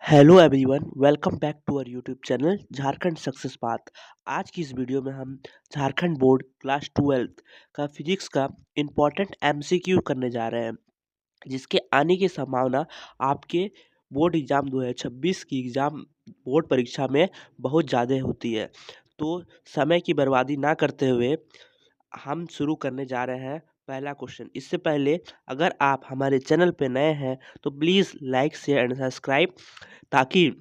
Hello everyone, welcome back to our YouTube channel Jharkhand success path. आज की इस video में हम झारखंड बोर्ड क्लास 12th का फिजिक्स का इम्पोर्टेंट एमसीक्यू करने जा रहे हैं, जिसके आने की संभावना आपके बोर्ड एग्ज़ाम 2026 की एग्ज़ाम बोर्ड परीक्षा में बहुत ज़्यादा होती है। तो समय की बर्बादी ना करते हुए हम शुरू करने जा रहे हैं पहला क्वेश्चन। इससे पहले अगर आप हमारे चैनल पे नए हैं तो please like, share and subscribe, ताकि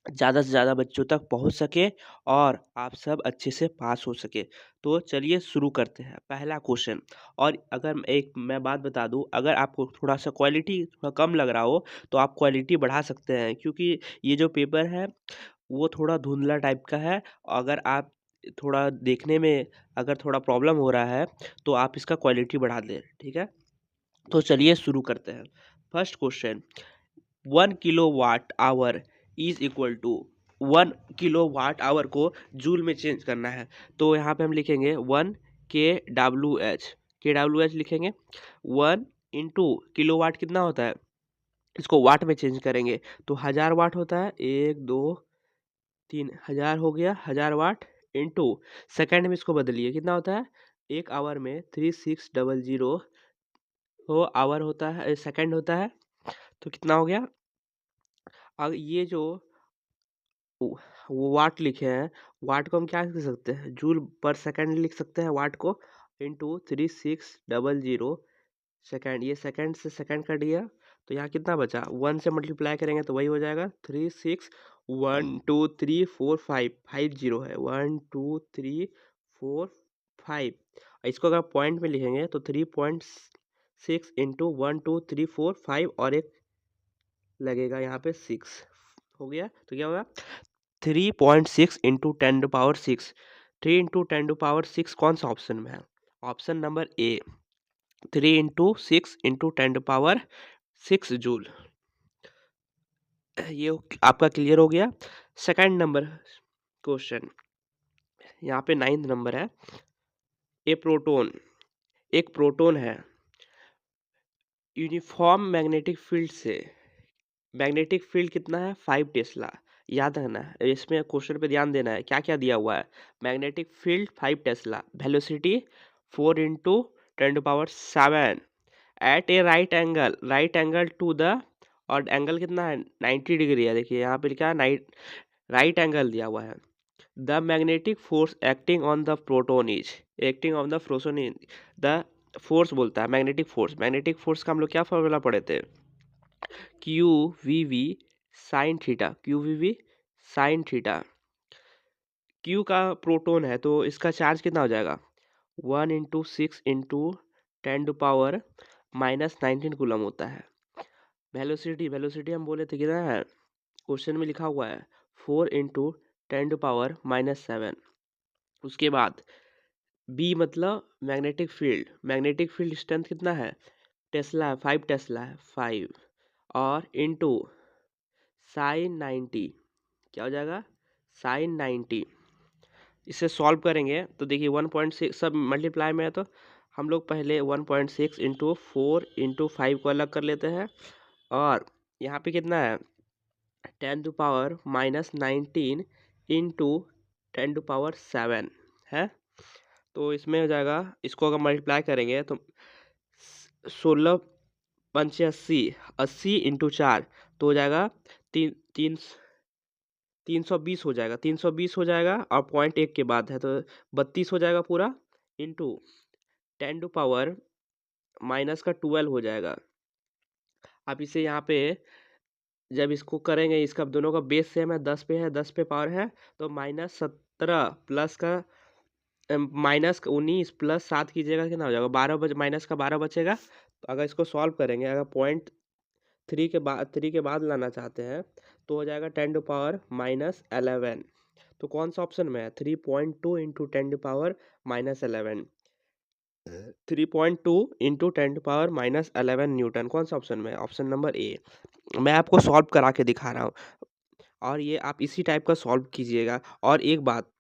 ज़्यादा से ज़्यादा बच्चों तक पहुँच सके और आप सब अच्छे से पास हो सके। तो चलिए शुरू करते हैं पहला क्वेश्चन। और अगर मैं बात बता दूँ, अगर आपको थोड़ा-सा क्वालिटी थोड़ा कम लग रहा हो तो आप क्वालिटी बढ़ा सकते हैं, क्योंकि ये जो पेपर है वो थोड़ा धुंधला टाइप का है। अगर आप थोड़ा देखने में अगर थोड़ा प्रॉब्लम हो रहा है तो आप इसका क्वालिटी बढ़ा दें, ठीक है? तो चलिए शुरू करते हैं। First question, 1 kilowatt hour is equal to 1 kilowatt hour को जूल में चेंज करना है। तो यहाँ पे हम लिखेंगे 1 के डब्ल्यू एच लिखेंगे। 1 इंटू किलोवाट कितना होता है, इसको वाट में चेंज करेंगे तो 1000 वाट होता है। 1 2 3 1000 हो गया 1000 वाट। इंटू सेकेंड में इसको बदलिए, कितना होता है, एक आवर में 3600 वो आवर होता है, सेकेंड होता है। तो कितना हो गया, अब ये जो वो वाट लिखे हैं, वाट को हम क्या लिख सकते हैं, जूल पर सेकंड लिख सकते हैं वाट को। इंटू 3600 सेकंड, ये सेकंड से सेकंड कट गया तो यहाँ कितना बचा, 1 से मल्टीप्लाई करेंगे तो वही हो जाएगा 36 1 2 3 4 5 5 है, 1 2 3 4 5। इसको अगर पॉइंट में लिखेंगे तो 3.6 इंटू 1 2 3 4 5 और एक लगेगा यहाँ पे 6 हो गया। तो क्या होगा, 3.6 इंटू 10⁶। 3 इंटू 10⁶ कौन सा ऑप्शन में है, ऑप्शन नंबर ए, 3 इंटू 6 इंटू 10⁶ जूल। ये आपका क्लियर हो गया। सेकंड नंबर क्वेश्चन, यहाँ पे 9th नंबर है। एक प्रोटोन है, यूनिफॉर्म मैग्नेटिक फील्ड से, मैग्नेटिक फील्ड कितना है, 5 टेस्ला। याद रखना है, इसमें क्वेश्चन पे ध्यान देना है, क्या क्या दिया हुआ है। Magnetic field 5 tesla, velocity 4 into 10⁷ at a right angle to the, और एंगल कितना है, 90 डिग्री है। देखिए यहाँ पे लिखा है राइट एंगल दिया हुआ है। The magnetic force acting on the proton is, acting on the proton is the force बोलता है, मैग्नेटिक फोर्स का हम लोग क्या फॉर्मूला पढ़े थे, Q V V sine theta. Q का प्रोटोन है तो इसका चार्ज कितना हो जाएगा, 1 × 6 × 10⁻⁻19 कूलम होता है। वेलोसिटी हम बोले थे कितना है, क्वेश्चन में लिखा हुआ है 4 × 10⁻⁻7। उसके बाद बी मतलब मैग्नेटिक फील्ड स्ट्रेंथ कितना है, टेस्ला है, 5 टेस्ला है, 5 और इंटू साइन 90, क्या हो जाएगा, साइन 90। इसे सॉल्व करेंगे तो देखिए 1.6 सब मल्टीप्लाई में है, तो हम लोग पहले 1.6 इंटू 4 इंटू 5 को अलग कर लेते हैं। और यहाँ पे कितना है, 10⁻⁻19 इंटू 10⁻7 है। तो इसमें हो जाएगा, इसको अगर मल्टीप्लाई करेंगे तो 16×5 = 80, 80 इंटू 4 तो हो जाएगा 320 हो जाएगा, 320 हो जाएगा। और पॉइंट 1 के बाद है तो 32 हो जाएगा पूरा, इंटू 10⁻⁻12 हो जाएगा। आप इसे यहाँ पे जब इसको करेंगे, इसका दोनों का बेस सेम है, 10 पे है, 10 पे पावर है, तो -17 प्लस का -19 प्लस 7 कीजिएगा, कितना हो जाएगा, 12 माइनस का 12 बचेगा। तो अगर इसको सॉल्व करेंगे, अगर पॉइंट 3 के बाद लाना चाहते हैं तो हो जाएगा 10⁻11। तो कौन सा ऑप्शन में है, 3.2 इंटू 10⁻11, 3.2 इंटू 10⁻11 न्यूटन, कौन सा ऑप्शन में है, ऑप्शन नंबर ए। मैं आपको सॉल्व करा के दिखा रहा हूँ और ये आप इसी टाइप का सॉल्व कीजिएगा। और एक बात,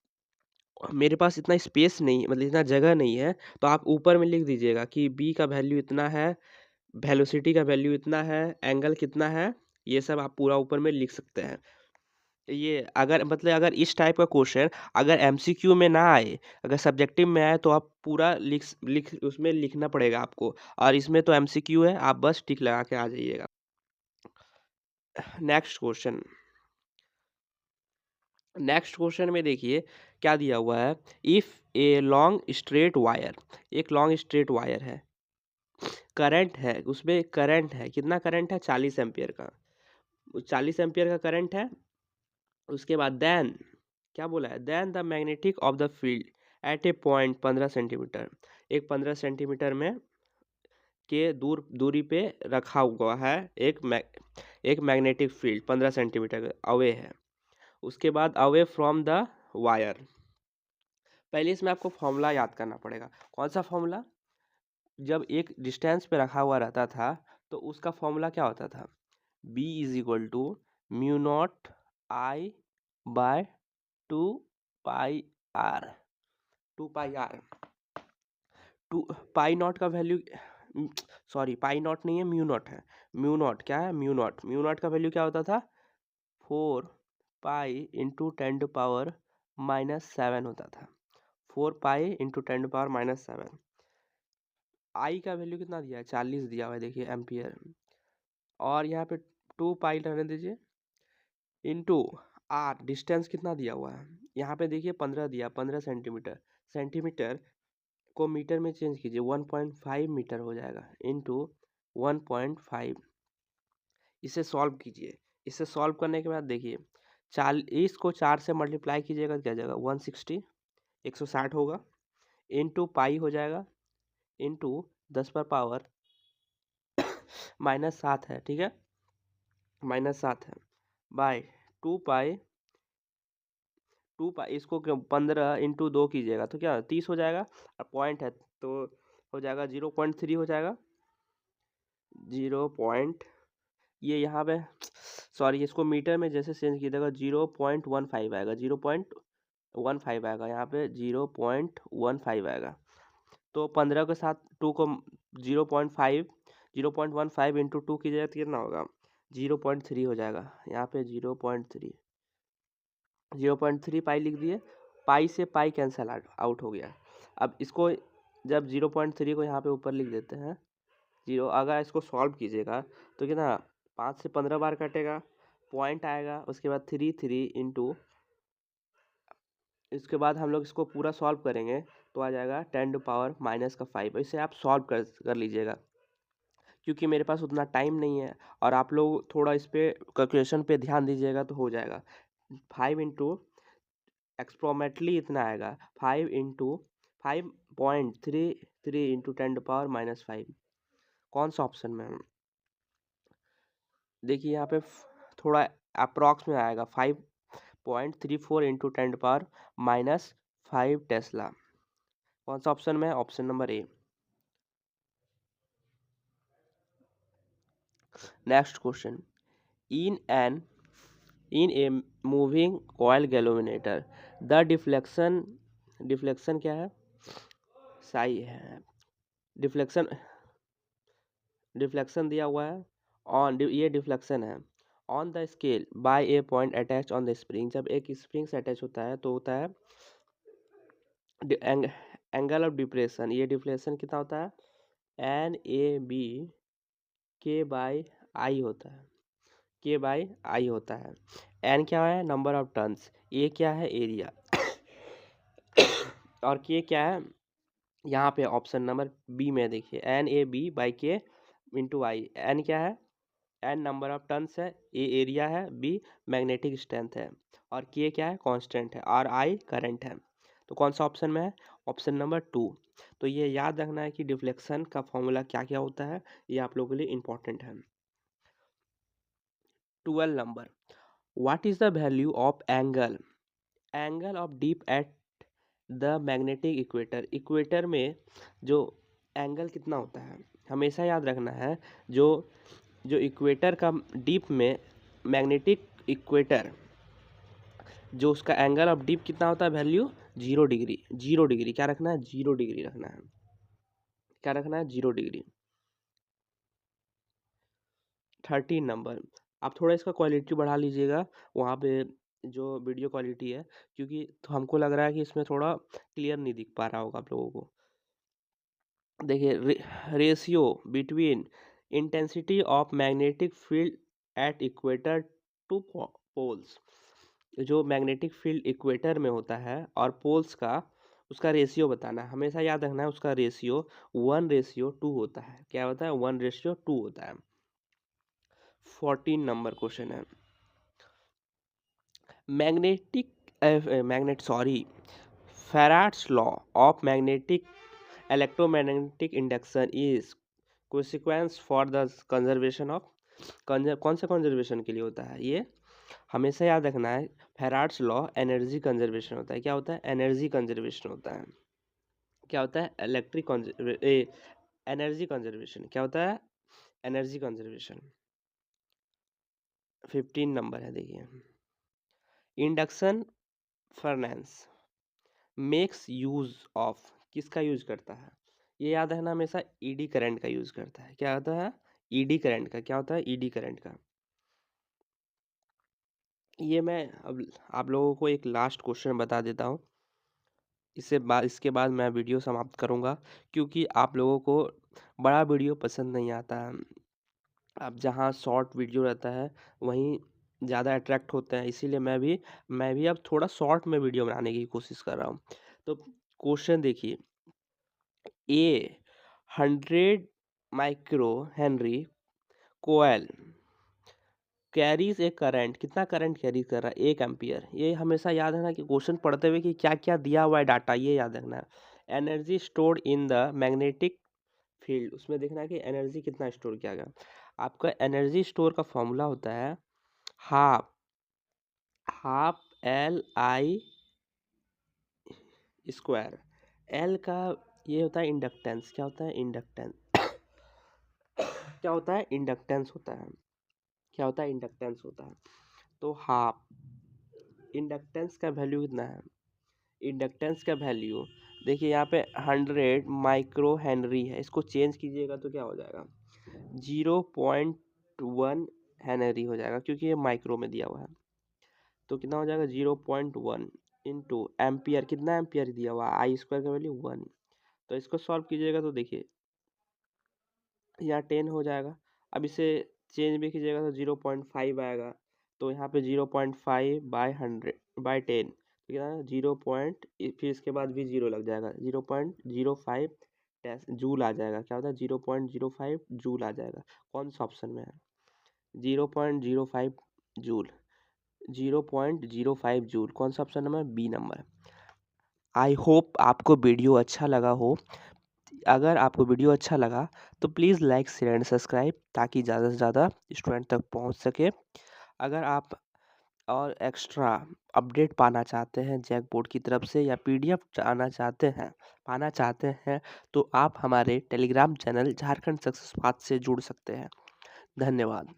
मेरे पास इतना स्पेस नहीं, मतलब इतना जगह नहीं है, तो आप ऊपर में लिख दीजिएगा कि बी का वैल्यू इतना है, वेलोसिटी का वैल्यू इतना है, एंगल कितना है, ये सब आप पूरा ऊपर में लिख सकते हैं। ये अगर मतलब अगर इस टाइप का क्वेश्चन अगर एमसीक्यू में ना आए, अगर सब्जेक्टिव में आए तो आप पूरा लिख उसमें लिखना पड़ेगा आपको, और इसमें तो एमसीक्यू है, आप बस टिक लगा के आ जाइएगा। नेक्स्ट क्वेश्चन, नेक्स्ट क्वेश्चन में देखिए क्या दिया हुआ है। If a long straight wire, एक लॉन्ग स्ट्रेट वायर है, करंट है उसमें, करंट है कितना, करंट है 40 एम्पियर का, 40 एम्पियर का करंट है। उसके बाद देन क्या बोला है, then the magnetic of the field at a point 15 centimetre, एक 15 सेंटीमीटर में के दूरी पे रखा हुआ है एक मैग्नेटिक फील्ड 15 सेंटीमीटर अवे है। उसके बाद अवे फ्रॉम द वायर, पहले इसमें आपको फॉर्मूला याद करना पड़ेगा। कौन सा फॉर्मूला, जब एक डिस्टेंस पे रखा हुआ रहता था तो उसका फॉर्मूला क्या होता था, B is equal to mu naught I by 2 pi R, 2 pi R, two pi naught का वैल्यू, सॉरी पाई नॉट नहीं है, म्यू नॉट है। म्यू नॉट क्या है, म्यू नॉट, म्यू नॉट का वैल्यू क्या होता था 4 पाई इंटू 10⁻⁻7 होता था, 4 पाई इंटू 10⁻⁻7। आई का वैल्यू कितना दिया है, 40 दिया हुआ है देखिए एम्पियर, और यहाँ पे 2 पाई रहने दीजिए इंटू आर, डिस्टेंस कितना दिया हुआ है यहाँ पे देखिए 15 दिया, 15 सेंटीमीटर, सेंटीमीटर को मीटर में चेंज कीजिए 1.5 मीटर हो जाएगा इंटू 1.5, इसे सॉल्व कीजिए। इसे सॉल्व करने के बाद देखिए 40 को 4 से मल्टीप्लाई कीजिएगा तो क्या जाएगा 160, 160 होगा, इंटू पाई हो जाएगा, इंटू 10 पर पावर -7 है, ठीक है, -7 है, बाय 2 पाई, 2 पाई इसको 15 इंटू 2 कीजिएगा तो क्या 30 हो जाएगा, और पॉइंट है तो हो जाएगा 0.3 हो जाएगा, 0. ये यहाँ पे सॉरी इसको मीटर में जैसे चेंज कीजिएगा 0.15 आएगा, 0.15 आएगा, यहाँ पे 0.15 आएगा। तो 15 के साथ 2 को 0.5, 0.15 इंटू 2 कीजिएगा तो कितना होगा 0.3 हो जाएगा, यहाँ पे 0.3, 0.3 पाई लिख दिए, पाई से पाई कैंसल आउट हो गया। अब इसको जब 0.3 को यहाँ पे ऊपर लिख देते हैं 0, अगर इसको सॉल्व कीजिएगा तो कितना 5 से 15 बार कटेगा, पॉइंट आएगा, उसके बाद 3 इंटू, इसके बाद हम लोग इसको पूरा सॉल्व करेंगे तो आ जाएगा 10⁻⁻5। इसे आप सॉल्व कर लीजिएगा, क्योंकि मेरे पास उतना टाइम नहीं है, और आप लोग थोड़ा इस पे कैलकुलेशन पे ध्यान दीजिएगा तो हो जाएगा। 5 इंटू एक्सप्रोमेटली इतना आएगा, 5 इंटू 5.33 इंटू 10⁻⁻5। कौन सा ऑप्शन में है? देखिए यहाँ पे थोड़ा अप्रॉक्स में आएगा 5.34 इंटू 10⁻⁻5 टेस्ला। कौन सा ऑप्शन में है, option number A. Next question, in an in a moving coil galvanometer the deflection क्या है, साई है, डिफ्लेक्शन, डिफ्लेक्शन दिया हुआ है ऑन, ये डिफ्लेक्शन है on the scale bye A point attach on the spring, जब एक स्प्रिंग से अटैच होता है तो होता है एंगल ऑफ डिप्रेशन, ये डिफ्लेक्शन कितना होता है NAB K/I होता है, K/I होता है। N क्या है, नंबर ऑफ टर्न्स, A क्या है, एरिया, और K क्या है, यहाँ पे ऑप्शन नंबर बी में देखिए NAB/K इंटू आई। N क्या है, N नंबर ऑफ टर्न्स है, A एरिया है, B मैग्नेटिक स्ट्रेंथ है, और K क्या है, कांस्टेंट है, और I करंट है। तो कौन सा ऑप्शन में है, ऑप्शन नंबर 2। तो ये याद रखना है कि डिफ्लेक्शन का फॉर्मूला क्या क्या होता है, ये आप लोगों के लिए इंपॉर्टेंट है। 12 number, what is the value of angle of deep at the magnetic equator, equator में जो एंगल कितना होता है, हमेशा याद रखना है, जो जो इक्वेटर का डीप में मैग्नेटिक इक्वेटर, जो उसका एंगल ऑफ डीप कितना होता है, वैल्यू 0 डिग्री, 0 डिग्री क्या रखना है, 0 डिग्री रखना है, क्या रखना है, 0 डिग्री। 13 नंबर, आप थोड़ा इसका क्वालिटी बढ़ा लीजिएगा वहाँ पे जो वीडियो क्वालिटी है, क्योंकि तो हमको लग रहा है कि इसमें थोड़ा क्लियर नहीं दिख पा रहा होगा आप लोगों को। देखिए ratio between intensity of magnetic field at equator to poles. जो मैग्नेटिक फील्ड इक्वेटर में होता है और पोल्स का उसका रेशियो बताना है। हमेशा याद रखना है उसका रेशियो 1:2 होता है। क्या होता है? 1:2 होता है। 14 नंबर क्वेश्चन है। Magnetic magnet sorry Faraday's law of magnetic electromagnetic induction is consequence for the conservation of कौन सा कंजर्वेशन के लिए होता है ये हमेशा याद रखना है। फेराड्स लॉ एनर्जी कंजर्वेशन होता है। क्या होता है? एनर्जी कंजर्वेशन होता है। क्या होता है? Energy conservation. क्या होता है? Energy conservation. 15 नंबर है, देखिए। Induction furnace makes use of किसका यूज करता है? ये याद रखना हमेशा ईडी करंट का यूज करता है। क्या होता है? ईडी करंट का। क्या होता है? ईडी करंट का। ये मैं अब आप लोगों को एक लास्ट क्वेश्चन बता देता हूँ। इसके बाद मैं वीडियो समाप्त करूँगा, क्योंकि आप लोगों को बड़ा वीडियो पसंद नहीं आता है। अब जहाँ शॉर्ट वीडियो रहता है वहीं ज़्यादा अट्रैक्ट होते हैं, इसीलिए मैं भी अब थोड़ा शॉर्ट में वीडियो बनाने की कोशिश कर रहा हूँ। तो क्वेश्चन देखिए, a 100 micro henry coil carries a current. कितना करंट कैरी कर रहा है? 1 एम्पियर। ये हमेशा याद रखना कि क्वेश्चन पढ़ते हुए कि क्या क्या दिया हुआ है डाटा, ये याद रखना है। Energy stored in the magnetic field, उसमें देखना है कि एनर्जी कितना स्टोर किया गया। आपका एनर्जी स्टोर का फॉर्मूला होता है half half L I square. L का ये होता है इंडक्टेंस। क्या होता है? इंडक्टेंस। क्या होता है? इंडक्टेंस होता है। क्या होता है? इंडक्टेंस होता है। तो हाफ इंडक्टेंस का वैल्यू कितना है? इंडक्टेंस का वैल्यू देखिए यहाँ पे 100 माइक्रो हेनरी है। इसको चेंज कीजिएगा तो क्या हो जाएगा? 0.1 हेनरी हो जाएगा, क्योंकि ये माइक्रो में दिया हुआ है। तो कितना हो जाएगा? 0.1 इंटू एम्पियर। कितना एम्पियर दिया हुआ है? आई स्क्वायर का वैल्यू 1। तो इसको सॉल्व कीजिएगा तो देखिए यहाँ 10 हो जाएगा। अब इसे चेंज भी कीजिएगा तो 0.5 आएगा। तो यहाँ पे 0.5/100/10 तो कितना? 0. फिर इसके बाद भी 0 लग जाएगा। 0.05 जूल आ जाएगा। क्या होता है? 0.05 जूल आ जाएगा। कौन सा ऑप्शन में है? 0.05 जूल। 0.05 जूल कौन सा option number? B number. I hope आपको वीडियो अच्छा लगा हो। अगर आपको वीडियो अच्छा लगा तो please like share and subscribe, ताकि ज़्यादा से ज़्यादा स्टूडेंट तक पहुंच सके। अगर आप और एक्स्ट्रा अपडेट पाना चाहते हैं जैक बोर्ड की तरफ से, या पीडीएफ पाना चाहते हैं, तो आप हमारे Telegram channel Jharkhand success path से जुड़ सकते हैं। धन्यवाद।